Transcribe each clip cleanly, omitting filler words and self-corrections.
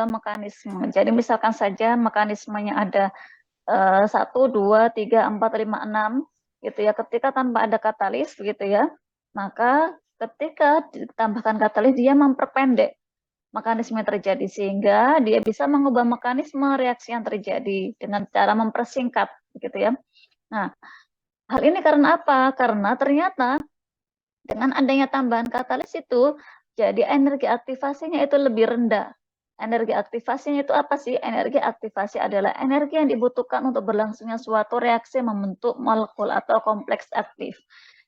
mekanisme. Jadi misalkan saja mekanismenya ada 1, 2, 3, 4, 5, 6 gitu ya. Ketika tanpa ada katalis begitu ya, maka ketika ditambahkan katalis dia memperpendek mekanisme yang terjadi sehingga dia bisa mengubah mekanisme reaksi yang terjadi dengan cara mempersingkat begitu ya. Nah, hal ini karena apa? Karena ternyata dengan adanya tambahan katalis itu jadi energi aktivasinya itu lebih rendah. Energi aktivasinya itu apa sih? Energi aktivasi adalah energi yang dibutuhkan untuk berlangsungnya suatu reaksi membentuk molekul atau kompleks aktif.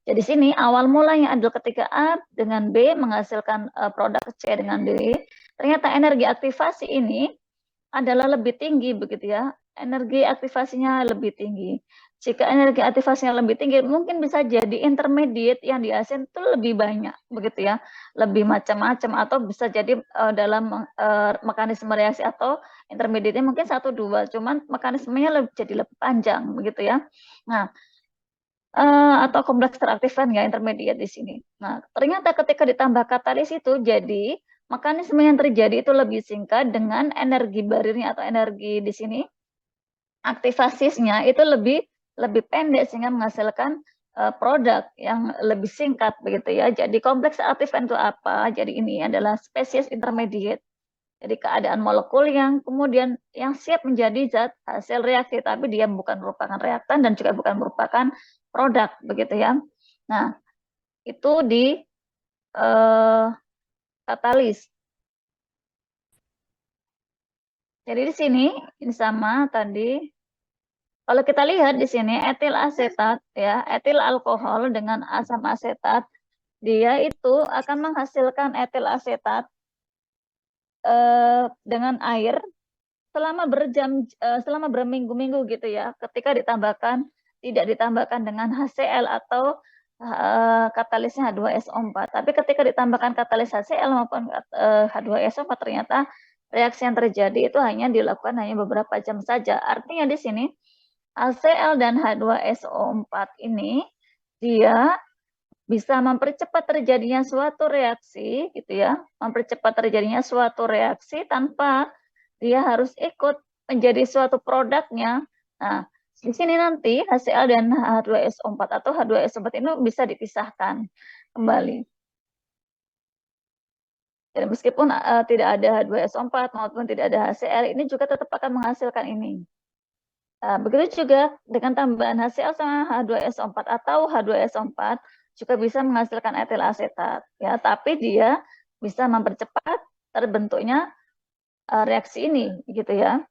Jadi sini awal mulanya adalah ketika A dengan B menghasilkan produk C dengan D. Ternyata energi aktivasi ini adalah lebih tinggi begitu ya. Energi aktivasinya lebih tinggi. Jika energi aktivasinya lebih tinggi, mungkin bisa jadi intermediate yang dihasilkan itu lebih banyak, begitu ya, lebih macam-macam, atau bisa jadi dalam mekanisme reaksi atau intermediate mungkin 1, 2, cuman mekanismenya jadi lebih panjang, begitu ya. Nah, atau kompleks teraktifkan ya intermediate di sini. Nah, ternyata ketika ditambah katalis itu jadi mekanisme yang terjadi itu lebih singkat dengan energi barirnya atau energi di sini aktivasinya itu lebih pendek sehingga menghasilkan produk yang lebih singkat begitu ya. Jadi kompleks aktif itu apa? Jadi ini adalah spesies intermediate. Jadi keadaan molekul yang kemudian yang siap menjadi zat hasil reaksi, tapi dia bukan merupakan reaktan dan juga bukan merupakan produk begitu ya. Nah, itu di katalis. Jadi di sini ini sama tadi. Kalau kita lihat di sini etil asetat ya, etil alkohol dengan asam asetat, dia itu akan menghasilkan etil asetat dengan air selama berminggu-minggu gitu ya. Ketika tidak ditambahkan dengan HCl atau katalisnya H2SO4. Tapi ketika ditambahkan katalis HCl maupun H2SO4 ternyata reaksi yang terjadi itu dilakukan hanya beberapa jam saja. Artinya di sini HCl dan H2SO4 ini dia bisa mempercepat terjadinya suatu reaksi gitu ya, mempercepat terjadinya suatu reaksi tanpa dia harus ikut menjadi suatu produknya. Nah, di sini nanti HCl dan H2SO4 atau H2SO4 ini bisa dipisahkan kembali. Dan meskipun tidak ada H2SO4 maupun tidak ada HCl, ini juga tetap akan menghasilkan ini. Nah, begitu juga dengan tambahan HCl sama H2SO4 atau H2SO4 juga bisa menghasilkan etil asetat ya, tapi dia bisa mempercepat terbentuknya reaksi ini gitu ya.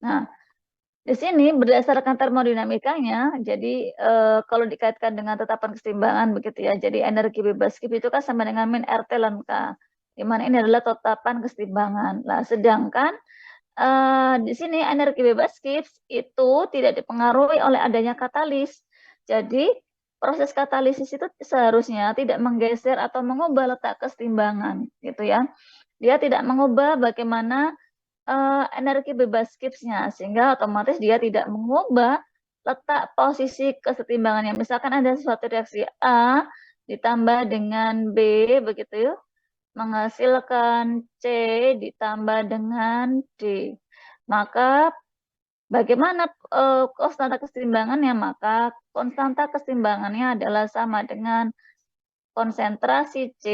Nah, di sini berdasarkan termodinamikanya, jadi kalau dikaitkan dengan tetapan keseimbangan begitu ya, jadi energi bebas Gibbs itu kan sama dengan min RT ln K, di mana ini adalah tetapan keseimbangan. Nah, sedangkan di sini energi bebas Gibbs itu tidak dipengaruhi oleh adanya katalis. Jadi proses katalisis itu seharusnya tidak menggeser atau mengubah letak keseimbangan, gitu ya. Dia tidak mengubah bagaimana energi bebas Gibbs-nya, sehingga otomatis dia tidak mengubah letak posisi kesetimbangannya. Misalkan ada suatu reaksi A ditambah dengan B, begitu ya, menghasilkan C ditambah dengan D. Maka bagaimana konstanta keseimbangannya? Maka konstanta keseimbangannya adalah sama dengan konsentrasi C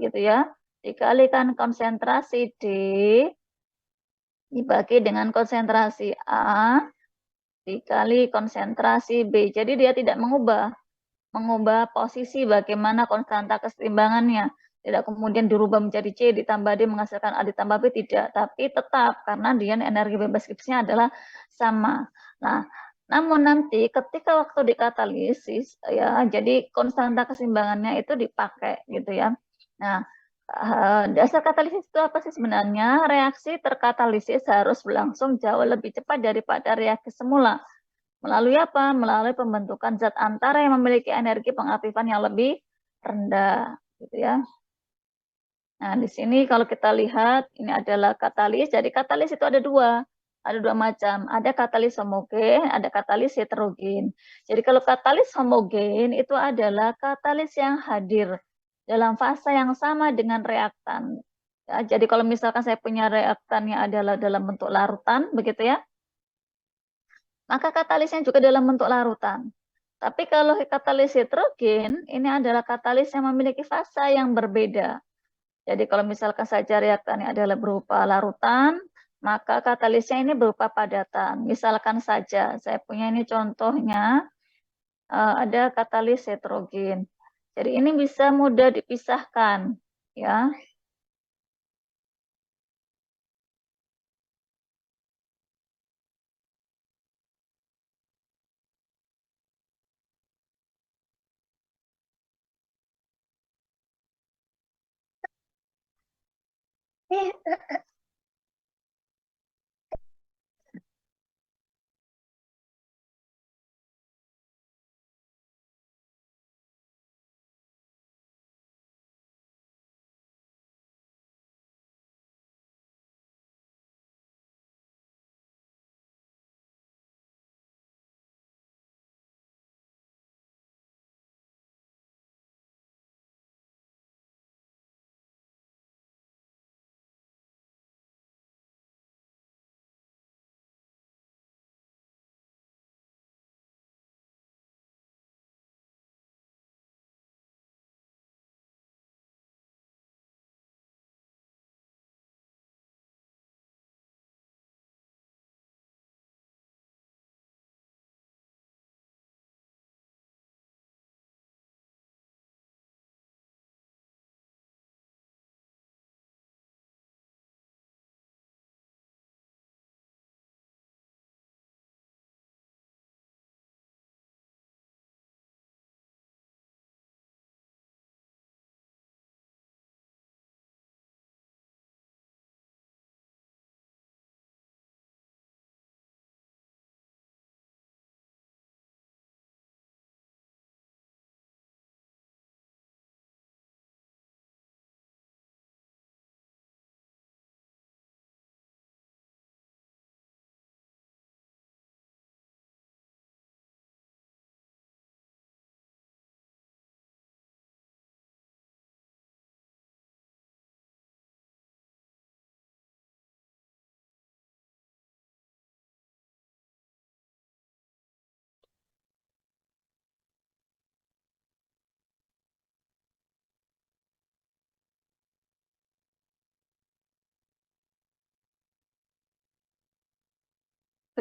gitu ya, dikalikan konsentrasi D dibagi dengan konsentrasi A dikali konsentrasi B. Jadi dia tidak mengubah posisi bagaimana konstanta keseimbangannya. Tidak kemudian dirubah menjadi C ditambah D menghasilkan A ditambah B, tidak. Tapi tetap karena dia energi bebas Gibbs-nya adalah sama. Nah, namun nanti ketika waktu dikatalisis ya, jadi konstanta keseimbangannya itu dipakai gitu ya. Nah, dasar katalisis itu apa sih sebenarnya? Reaksi terkatalisis harus berlangsung jauh lebih cepat daripada reaksi semula. Melalui apa? Melalui pembentukan zat antara yang memiliki energi pengaktifan yang lebih rendah, gitu ya. Nah, di sini kalau kita lihat ini adalah katalis. Jadi katalis itu ada dua macam. Ada katalis homogen, ada katalis heterogen. Jadi kalau katalis homogen itu adalah katalis yang hadir dalam fase yang sama dengan reaktan. Ya, jadi kalau misalkan saya punya reaktannya adalah dalam bentuk larutan, begitu ya, maka katalisnya juga dalam bentuk larutan. Tapi kalau katalis heterogen, ini adalah katalis yang memiliki fasa yang berbeda. Jadi kalau misalkan saja reaktannya adalah berupa larutan, maka katalisnya ini berupa padatan. Misalkan saja, saya punya ini contohnya, ada katalis heterogen. Jadi ini bisa mudah dipisahkan, ya.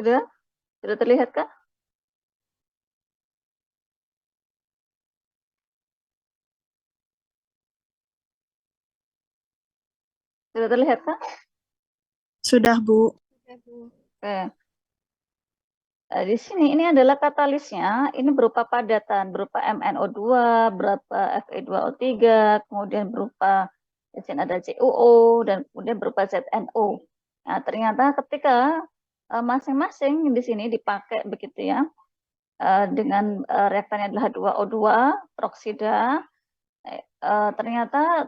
Sudah? Sudah terlihat kah? Sudah terlihat kah? Sudah, Bu. Oke. Di sini ini adalah katalisnya, ini berupa padatan, berupa MnO2, berupa Fe2O3, kemudian berupa di sini ada CuO dan kemudian berupa ZNO. Nah, ternyata ketika masing-masing di sini dipakai begitu ya, dengan reaktannya adalah 2O2 peroksida, ternyata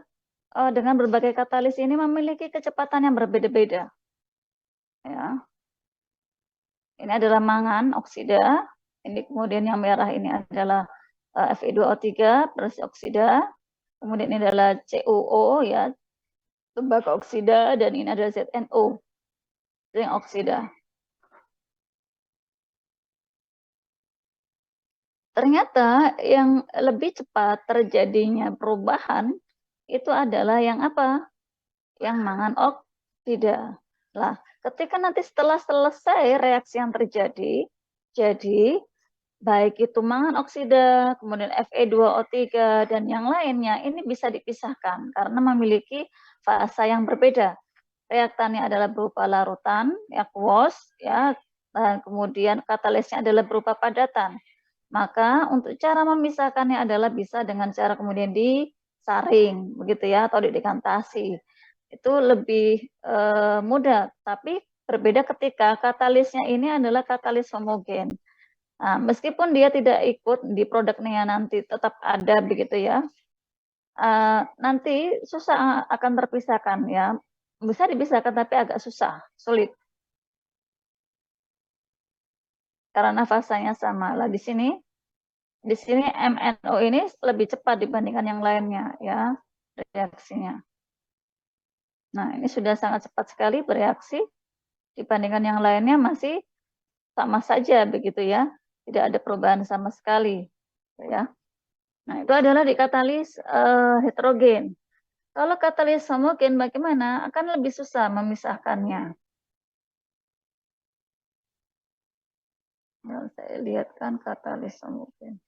dengan berbagai katalis ini memiliki kecepatan yang berbeda-beda. Ya. Ini adalah mangan oksida. Ini kemudian yang merah ini adalah Fe2O3 plus oksida. Kemudian ini adalah CuO ya, tembakau oksida, dan ini adalah ZNO, zinc oksida. Ternyata yang lebih cepat terjadinya perubahan itu adalah yang apa? Yang mangan oksida. Lah, ketika nanti setelah selesai reaksi yang terjadi, jadi baik itu mangan oksida, kemudian Fe2O3 dan yang lainnya ini bisa dipisahkan karena memiliki fasa yang berbeda. Reaktannya adalah berupa larutan, aqueous, ya, dan kemudian katalisnya adalah berupa padatan. Maka untuk cara memisahkannya adalah bisa dengan cara kemudian disaring, begitu ya, atau didekantasi. Itu lebih mudah, tapi berbeda ketika katalisnya ini adalah katalis homogen. Nah, meskipun dia tidak ikut di produknya nanti tetap ada begitu ya, nanti susah akan terpisahkan ya. Bisa dipisahkan tapi agak susah, sulit. Karena fasanya sama. Lah di sini MNO ini lebih cepat dibandingkan yang lainnya ya reaksinya. Nah, ini sudah sangat cepat sekali bereaksi dibandingkan yang lainnya masih sama saja begitu ya. Tidak ada perubahan sama sekali ya. Nah, itu adalah di katalis heterogen. Kalau katalis homogen bagaimana? Akan lebih susah memisahkannya. Nah, saya lihatkan katalis homogen.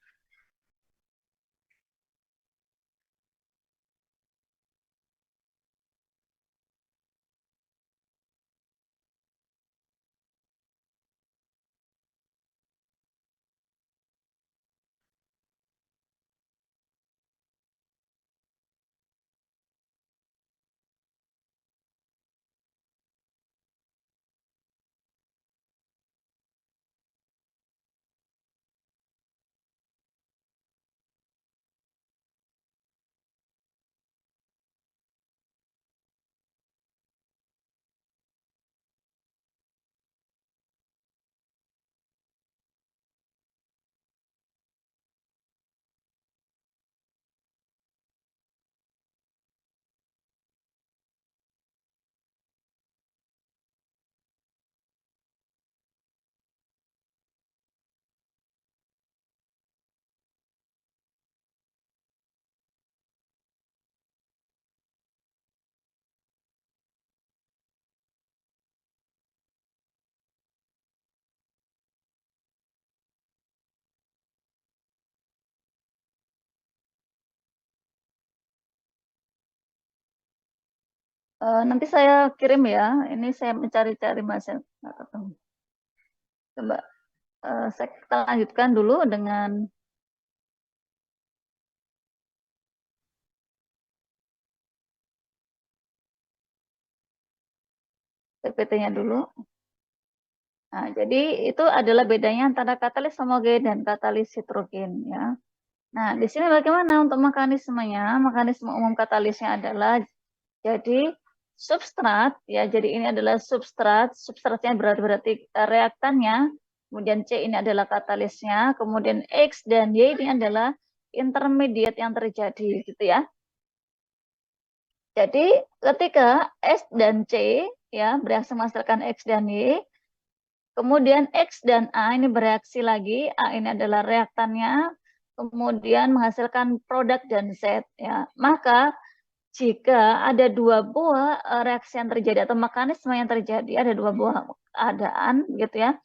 Nanti saya kirim ya. Ini saya mencari-cari Mas. Nggak ketemu. Coba kita lanjutkan dulu dengan PPT-nya dulu. Nah, jadi itu adalah bedanya antara katalis homogen dan katalis heterogen ya. Nah, di sini bagaimana untuk mekanismenya? Mekanisme umum katalisnya adalah jadi substrat ya. Jadi ini adalah substrat, substratnya berarti reaktannya. Kemudian C ini adalah katalisnya, kemudian X dan Y ini adalah intermediate yang terjadi gitu ya. Jadi ketika S dan C ya bereaksi menghasilkan X dan Y, kemudian X dan A ini bereaksi lagi, A ini adalah reaktannya, kemudian menghasilkan produk dan Z ya. Maka jika ada dua buah reaksi yang terjadi atau mekanisme yang terjadi, ada dua buah keadaan gitu ya,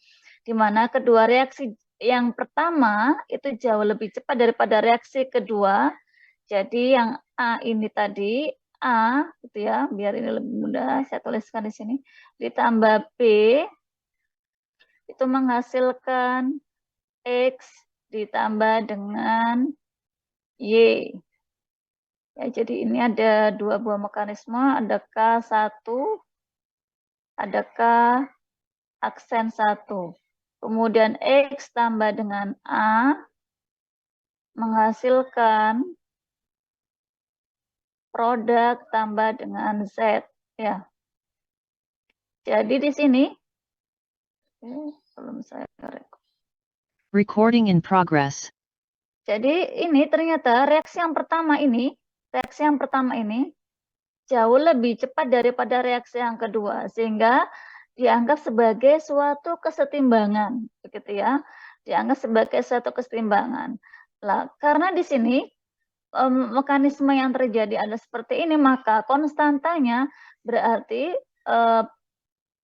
di mana kedua reaksi yang pertama itu jauh lebih cepat daripada reaksi kedua. Jadi yang A ini tadi A gitu ya, biar ini lebih mudah saya tuliskan di sini, ditambah B itu menghasilkan X ditambah dengan Y. Ya, jadi ini ada dua buah mekanisme, ada K1, ada K aksen 1. Kemudian X tambah dengan A menghasilkan produk tambah dengan Z. Ya. Jadi di sini, belum saya Recording in progress. Jadi ini ternyata reaksi yang pertama ini jauh lebih cepat daripada reaksi yang kedua, sehingga dianggap sebagai suatu kesetimbangan, begitu ya. Dianggap sebagai suatu kesetimbangan. Lah, karena di sini mekanisme yang terjadi ada seperti ini, maka konstantanya berarti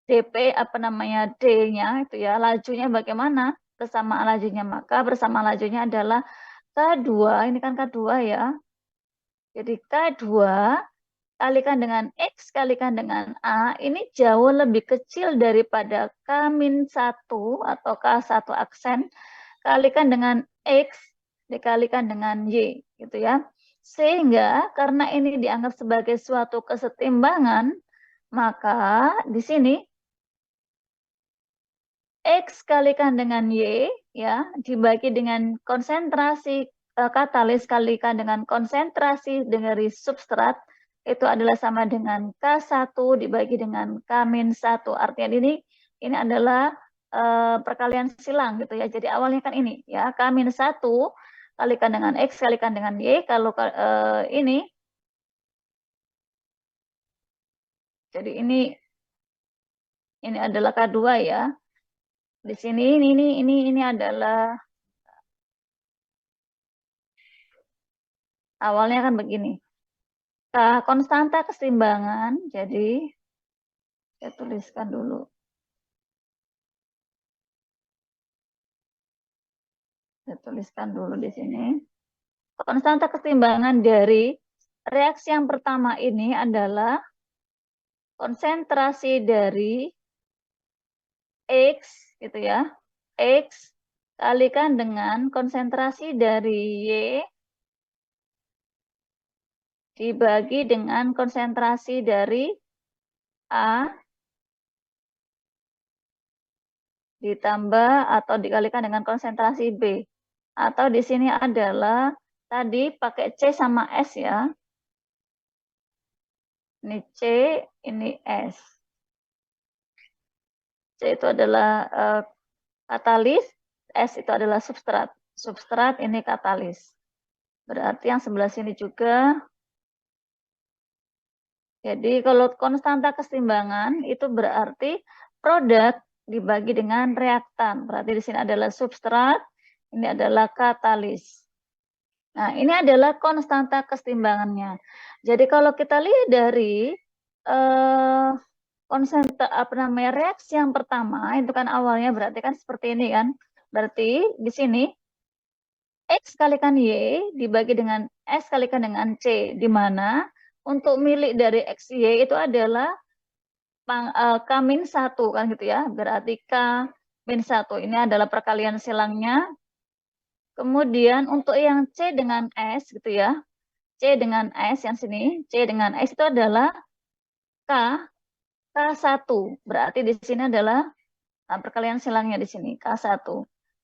dp apa namanya d-nya itu ya, lajunya bagaimana? Bersamaan lajunya, maka bersamaan lajunya adalah K2, ini kan K2 ya. Jadi K2 kalikan dengan X kalikan dengan A, ini jauh lebih kecil daripada K-1 atau K1 aksen kalikan dengan X dikalikan dengan Y, gitu ya. Sehingga karena ini dianggap sebagai suatu kesetimbangan, maka di sini X kalikan dengan Y ya dibagi dengan konsentrasi katalis kalikan dengan konsentrasi dari substrat itu adalah sama dengan K1 dibagi dengan K-1. Artinya ini adalah perkalian silang gitu ya. Jadi awalnya kan ini ya K-1 kalikan dengan X kalikan dengan Y. Kalau ini Jadi ini adalah K2 ya. Di sini ini adalah awalnya kan begini. Konstanta keseimbangan, jadi saya tuliskan dulu. Saya tuliskan dulu di sini. Konstanta keseimbangan dari reaksi yang pertama ini adalah konsentrasi dari X, gitu ya. X kalikan dengan konsentrasi dari Y dibagi dengan konsentrasi dari A ditambah atau dikalikan dengan konsentrasi B. Atau di sini adalah tadi pakai C sama S ya. Ini C, ini S. C itu adalah katalis, S itu adalah substrat. Substrat ini katalis. Berarti yang sebelah sini juga. Jadi kalau konstanta keseimbangan itu berarti produk dibagi dengan reaktan. Berarti di sini adalah substrat, ini adalah katalis. Nah, ini adalah konstanta keseimbangannya. Jadi kalau kita lihat dari reaksi yang pertama itu kan awalnya berarti kan seperti ini kan. Berarti di sini X kalikan Y dibagi dengan S kalikan dengan C, di mana untuk milik dari XY itu adalah K-1 kan gitu ya. Berarti K-1 ini adalah perkalian silangnya. Kemudian untuk yang C dengan S gitu ya. C dengan S yang sini, C dengan S itu adalah K1. Berarti di sini adalah perkalian silangnya di sini K1.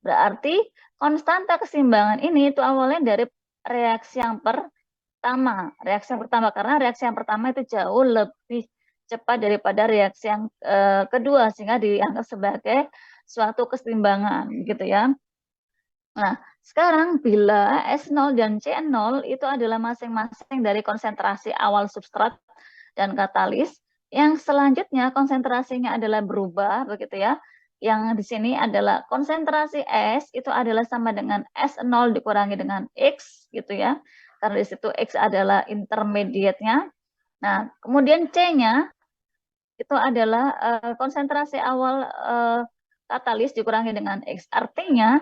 Berarti konstanta keseimbangan ini itu awalnya dari reaksi yang pertama. Reaksi yang pertama karena reaksi yang pertama itu jauh lebih cepat daripada reaksi yang kedua sehingga dianggap sebagai suatu keseimbangan gitu ya. Nah, sekarang bila S0 dan C0 itu adalah masing-masing dari konsentrasi awal substrat dan katalis, yang selanjutnya konsentrasinya adalah berubah begitu ya. Yang di sini adalah konsentrasi S itu adalah sama dengan S0 dikurangi dengan X gitu ya. Karena di situ X adalah intermediate-nya. Nah, kemudian C-nya itu adalah konsentrasi awal katalis dikurangi dengan X. Artinya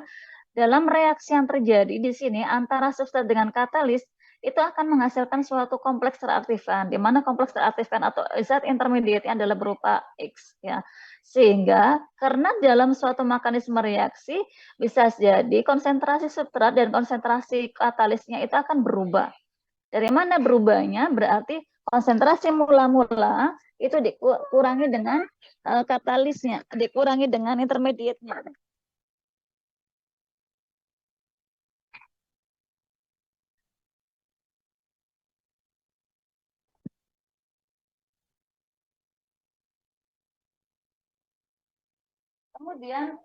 dalam reaksi yang terjadi di sini antara substrat dengan katalis itu akan menghasilkan suatu kompleks teraktifan, di mana kompleks teraktifan atau zat intermediate adalah berupa X ya. Sehingga karena dalam suatu mekanisme reaksi bisa jadi konsentrasi substrat dan konsentrasi katalisnya itu akan berubah. Dari mana berubahnya? Berarti konsentrasi mula-mula itu dikurangi dengan katalisnya, dikurangi dengan intermediate-nya. Kemudian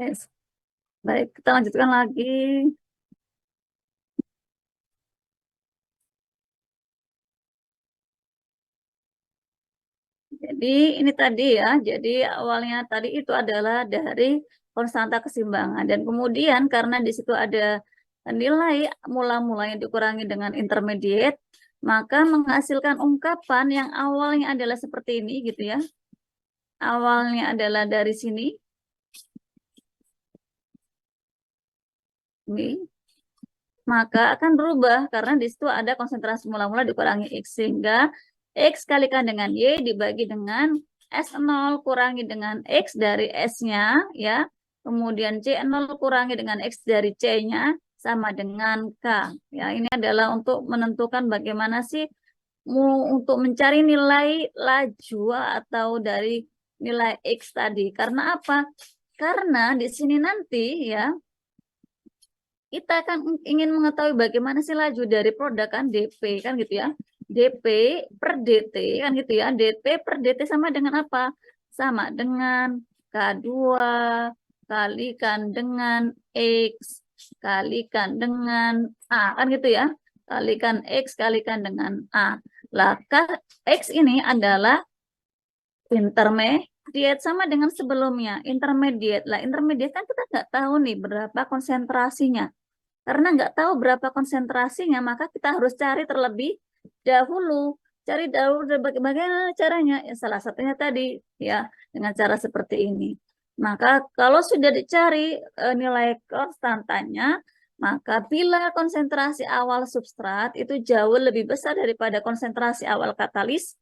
yes. Baik, kita lanjutkan lagi. Jadi ini tadi ya, jadi awalnya tadi itu adalah dari konstanta keseimbangan. Dan kemudian karena di situ ada nilai mula-mulanya dikurangi dengan intermediate, maka menghasilkan ungkapan yang awalnya adalah seperti ini gitu ya. Awalnya adalah dari sini. Ini. Maka akan berubah karena di situ ada konsentrasi mula-mula dikurangi X. Sehingga X kalikan dengan Y dibagi dengan S0 kurangi dengan X dari S-nya ya. Kemudian C0 kurangi dengan X dari C-nya sama dengan K. Ya, ini adalah untuk menentukan bagaimana sih untuk mencari nilai laju atau dari nilai X tadi. Karena apa? Karena di sini nanti ya kita kan ingin mengetahui bagaimana sih laju dari produk kan DP kan gitu ya. DP per DT kan gitu ya. DP per DT sama dengan apa? Sama dengan K2 kalikan dengan X kalikan dengan A kan gitu ya. Kalikan X kalikan dengan A. Lah X ini adalah intermediate sama dengan sebelumnya. Intermediate lah. Intermediate kan kita nggak tahu nih berapa konsentrasinya. Karena nggak tahu berapa konsentrasinya, maka kita harus cari terlebih dahulu. Cari dahulu bagaimana caranya? Ya, salah satunya tadi ya dengan cara seperti ini. Maka kalau sudah dicari nilai konstantanya, maka bila konsentrasi awal substrat itu jauh lebih besar daripada konsentrasi awal katalis,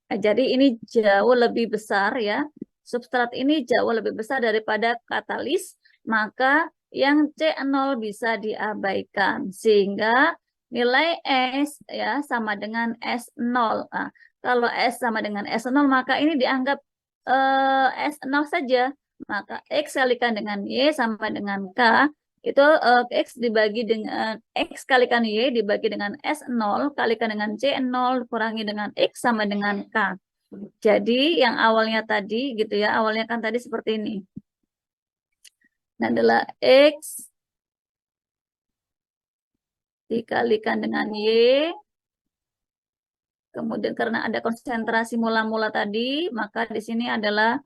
jadi ini jauh lebih besar ya. Substrat ini jauh lebih besar daripada katalis, maka yang C0 bisa diabaikan sehingga nilai S ya sama dengan S0. Nah, kalau S sama dengan S0 maka ini dianggap S0 saja. Maka X kalikan dengan Y sama dengan K itu X dibagi dengan X kalikan Y dibagi dengan S0 kalikan dengan C0 kurangi dengan X sama dengan K. Jadi yang awalnya tadi gitu ya, awalnya kan tadi seperti ini. Ini adalah X dikalikan dengan Y. Kemudian karena ada konsentrasi mula-mula tadi, maka di sini adalah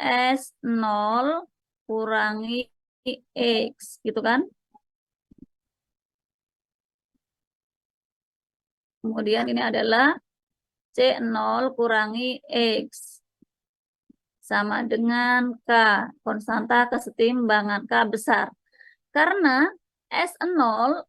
S0 kurangi X, gitu kan? Kemudian ini adalah C0 kurangi X. Sama dengan K, konstanta kesetimbangan K besar. Karena S0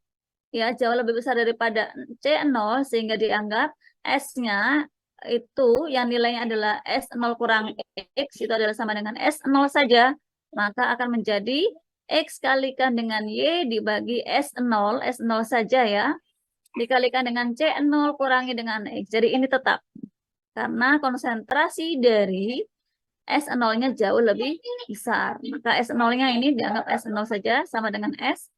ya jauh lebih besar daripada C0 sehingga dianggap S-nya itu yang nilainya adalah S0 kurang X itu adalah sama dengan S0 saja, maka akan menjadi X kalikan dengan Y dibagi S0, S0 saja ya, dikalikan dengan C0 kurangi dengan X. Jadi ini tetap karena konsentrasi dari S0-nya jauh lebih besar. Maka S0-nya ini dianggap S0 saja sama dengan S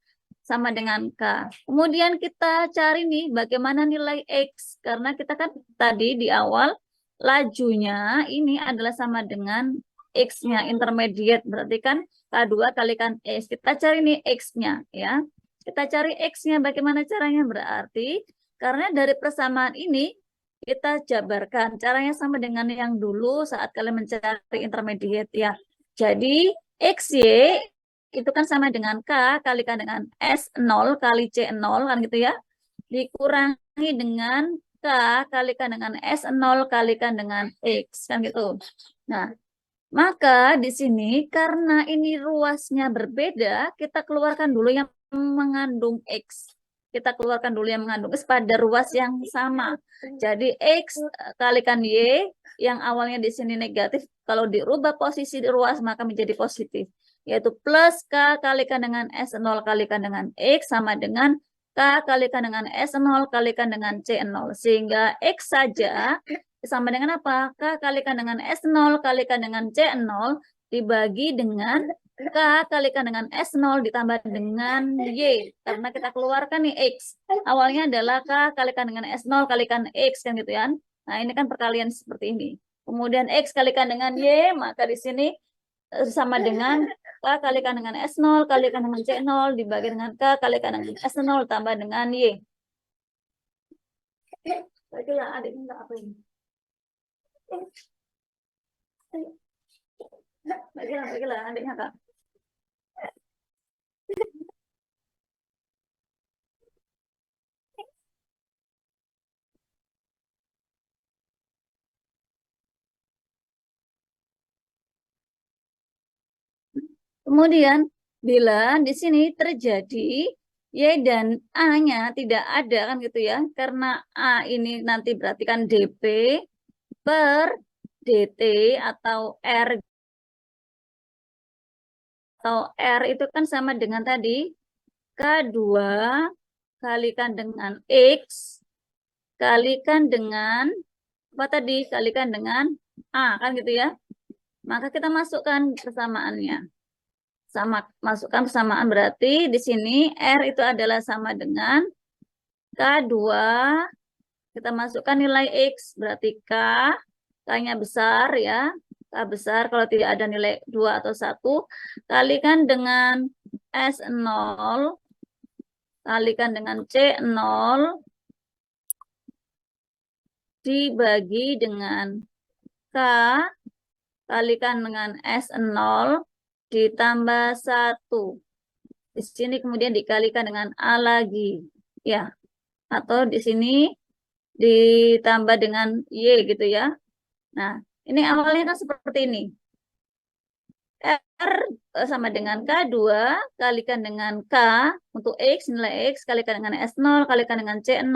sama dengan K. Kemudian kita cari nih bagaimana nilai X. Karena kita kan tadi di awal lajunya ini adalah sama dengan X-nya intermediate. Berarti kan K2 kalikan X. Kita cari nih X-nya ya. Kita cari X-nya bagaimana caranya? Berarti karena dari persamaan ini kita jabarkan. Caranya sama dengan yang dulu saat kalian mencari intermediate ya. Jadi XY itu kan sama dengan K kalikan dengan S0 kali C0 kan gitu ya. Dikurangi dengan K kalikan dengan S0 kalikan dengan X kan gitu. Nah, maka di sini karena ini ruasnya berbeda, kita keluarkan dulu yang mengandung X. Kita keluarkan dulu yang mengandung X pada ruas yang sama. Jadi X kalikan Y yang awalnya di sini negatif, kalau dirubah posisi di ruas maka menjadi positif. Yaitu plus K kalikan dengan S0 kalikan dengan X sama dengan K kalikan dengan S0 kalikan dengan C0. Sehingga X saja sama dengan apa? K kalikan dengan S0 kalikan dengan C0 dibagi dengan K kalikan dengan S0 ditambah dengan Y. Karena kita keluarkan nih X. Awalnya adalah K kalikan dengan S0 kalikan X kan gitu ya. Nah ini kan perkalian seperti ini. Kemudian X kalikan dengan Y, maka di sini sama dengan K kalikan dengan S0 kalikan dengan C0 dibagi dengan K kalikan dengan S0 tambah dengan Y. Baiklah, adik minta apa ini? Baiklah, adiknya Kak. Kemudian, bila di sini terjadi Y dan A-nya tidak ada kan gitu ya. Karena A ini nanti berarti kan DP per DT atau R itu kan sama dengan tadi K2 kalikan dengan X kalikan dengan apa tadi? Kalikan dengan A kan gitu ya. Maka kita masukkan persamaannya. masukkan persamaan berarti di sini R itu adalah sama dengan K2. Kita masukkan nilai X, berarti K-nya besar ya. K besar kalau tidak ada nilai 2 atau 1. Kalikan dengan S0. Kalikan dengan C0. Dibagi dengan K. Kalikan dengan S0. Ditambah 1. Di sini kemudian dikalikan dengan A lagi. Ya. Atau di sini ditambah dengan Y gitu ya. Nah, ini awalnya kan seperti ini. R sama dengan K2 kalikan dengan K untuk X, nilai X kalikan dengan S0 kalikan dengan C0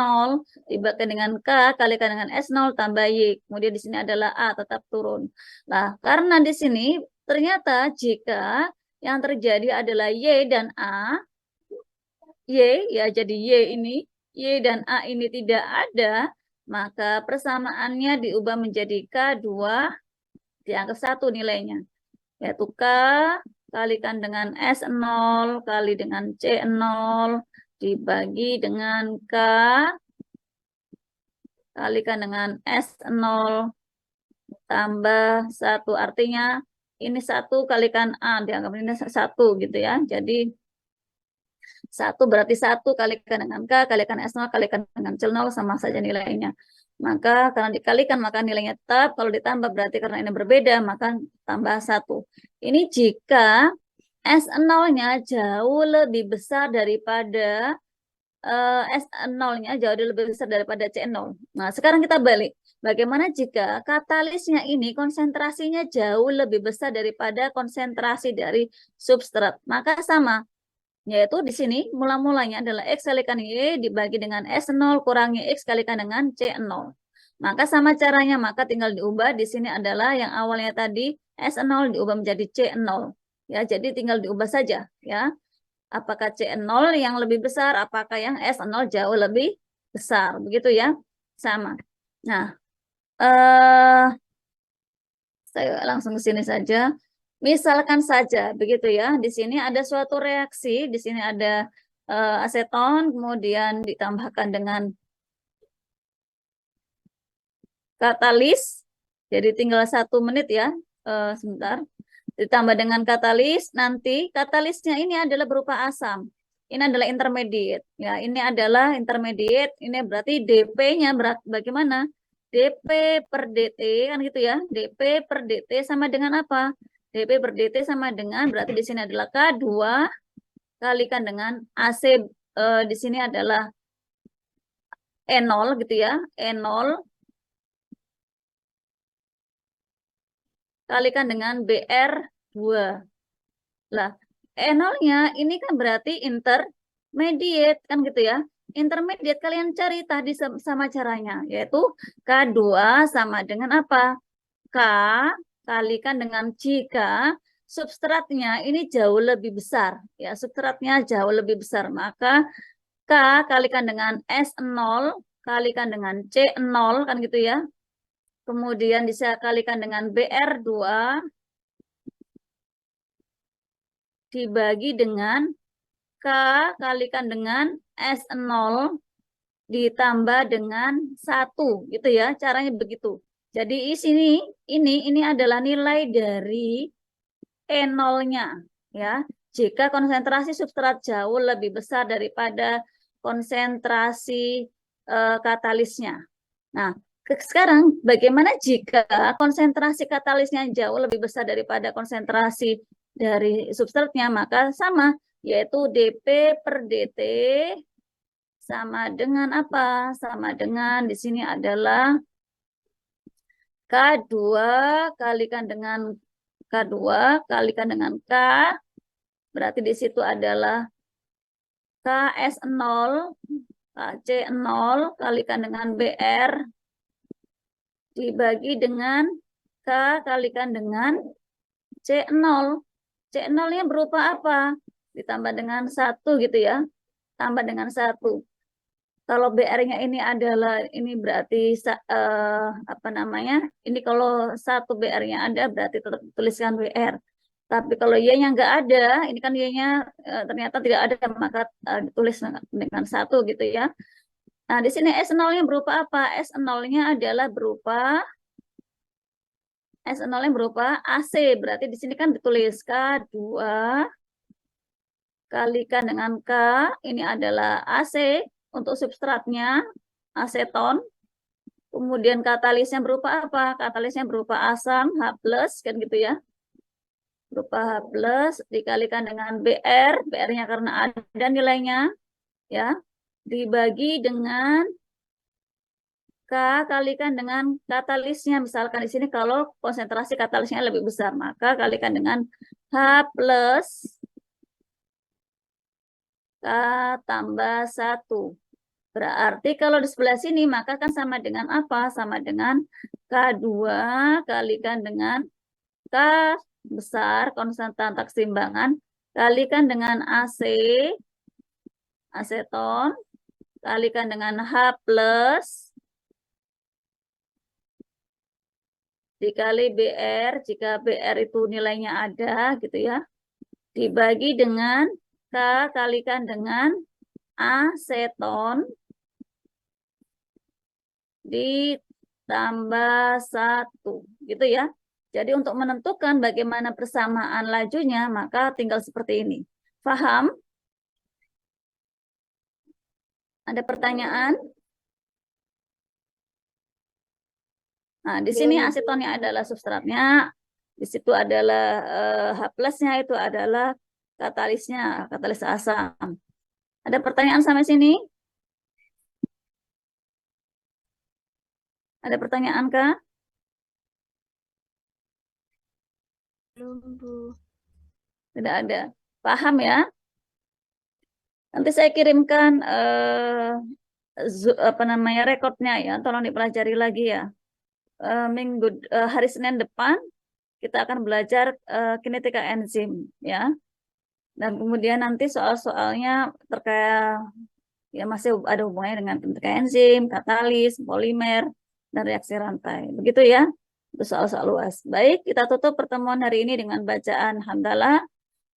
dibagi dengan K kalikan dengan S0 tambah Y. Kemudian di sini adalah A tetap turun. Nah, karena di sini ternyata jika yang terjadi adalah Y dan A, Y ya jadi Y ini, Y dan A ini tidak ada, maka persamaannya diubah menjadi K2 diangkat 1 nilainya. Yaitu K kalikan dengan S0 kali dengan C0 dibagi dengan K kalikan dengan S0 tambah 1. Artinya ini 1 kalikan A, dianggap ini 1 gitu ya. Jadi 1 berarti 1 kalikan dengan K, kalikan S0, kalikan dengan C0 sama saja nilainya. Maka karena dikalikan maka nilainya tetap, kalau ditambah berarti karena ini berbeda maka tambah 1. Ini jika S0-nya jauh lebih besar daripada S0-nya jauh lebih besar daripada C0. Nah, sekarang kita balik. Bagaimana jika katalisnya ini konsentrasinya jauh lebih besar daripada konsentrasi dari substrat? Maka sama. Yaitu di sini mula-mulanya adalah X kalikan Y dibagi dengan S0 kurangi X kalikan dengan C0. Maka sama caranya, maka tinggal diubah. Di sini adalah yang awalnya tadi S0 diubah menjadi C0. Ya, jadi tinggal diubah saja ya. Apakah C0 yang lebih besar, apakah yang S0 jauh lebih besar. Begitu ya. Sama. Nah, saya langsung ke sini saja. Misalkan saja begitu ya, di sini ada suatu reaksi, di sini ada aseton, kemudian ditambahkan dengan katalis, jadi tinggal 1 menit ya, sebentar, ditambah dengan katalis, nanti katalisnya ini adalah berupa asam, ini adalah intermediate, ya ini adalah intermediate, ini berarti DP-nya bagaimana? DP per DT kan gitu ya, DP per DT sama dengan apa? DP per DT sama dengan berarti di sini adalah K2 kalikan dengan AC di sini adalah E0 gitu ya, E0 kalikan dengan BR2. Lah, E0-nya ini kan berarti intermediate kan gitu ya. Intermediate kalian cari tadi sama caranya, yaitu K2 sama dengan apa? K kalikan dengan jika substratnya ini jauh lebih besar. Ya, substratnya jauh lebih besar. Maka K kalikan dengan S0 kalikan dengan C0 kan gitu ya. Kemudian bisa kalikan dengan BR2 dibagi dengan K kalikan dengan S0 ditambah dengan 1 gitu ya. Caranya begitu. Jadi di sini ini adalah nilai dari E0-nya ya. Jika konsentrasi substrat jauh lebih besar daripada konsentrasi katalisnya. Nah, sekarang bagaimana jika konsentrasi katalisnya jauh lebih besar daripada konsentrasi dari substratnya? Maka sama, yaitu DP per DT sama dengan apa? Sama dengan di sini adalah K2 kalikan dengan K2 kalikan dengan K, berarti di situ adalah KS0, KC0 kalikan dengan BR, dibagi dengan K kalikan dengan C0. C0-nya berupa apa? Ditambah dengan 1 gitu ya. Tambah dengan 1. Kalau BR-nya ini adalah, ini berarti apa namanya? Ini kalau 1 BR-nya ada berarti tetap tuliskan WR. Tapi kalau Y-nya nggak ada, ini kan Y-nya ternyata tidak ada, maka ditulis dengan 1 gitu ya. Nah, di sini S0-nya berupa apa? S0-nya adalah berupa AC. Berarti di sini kan ditulis K2 kalikan dengan K. Ini adalah AC untuk substratnya, aseton. Kemudian katalisnya berupa apa? Katalisnya berupa asam, H+, kan gitu ya. Berupa H+ dikalikan dengan Br. Br-nya karena ada nilainya, ya. Dibagi dengan K kalikan dengan katalisnya. Misalkan di sini kalau konsentrasi katalisnya lebih besar, maka kalikan dengan H+, K tambah 1. Berarti kalau di sebelah sini, maka kan sama dengan apa? Sama dengan K2 kalikan dengan K besar, konstantan taksimbangan, kalikan dengan AC, aseton, kalikan dengan H+, dikali Br, jika Br itu nilainya ada, gitu ya, dibagi dengan K kalikan dengan aseton, ditambah 1, gitu ya. Jadi untuk menentukan bagaimana persamaan lajunya, maka tinggal seperti ini. Paham? Ada pertanyaan? Nah, di sini asetonnya adalah substratnya, di situ adalah H+-nya itu adalah katalisnya, katalis asam. Ada pertanyaan sampai sini? Ada pertanyaan kah? Belum, Bu. Tidak ada. Paham ya? Nanti saya kirimkan rekodnya ya, tolong dipelajari lagi ya. Hari Senin depan kita akan belajar kinetika enzim ya. Dan kemudian nanti soal-soalnya terkait ya masih ada hubungannya dengan kinetika enzim, katalis, polimer, dan reaksi rantai. Begitu ya. Itu soal-soal luas. Baik, kita tutup pertemuan hari ini dengan bacaan hamdalah.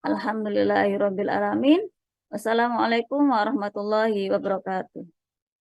Alhamdulillahirabbil alamin. Wassalamualaikum warahmatullahi wabarakatuh.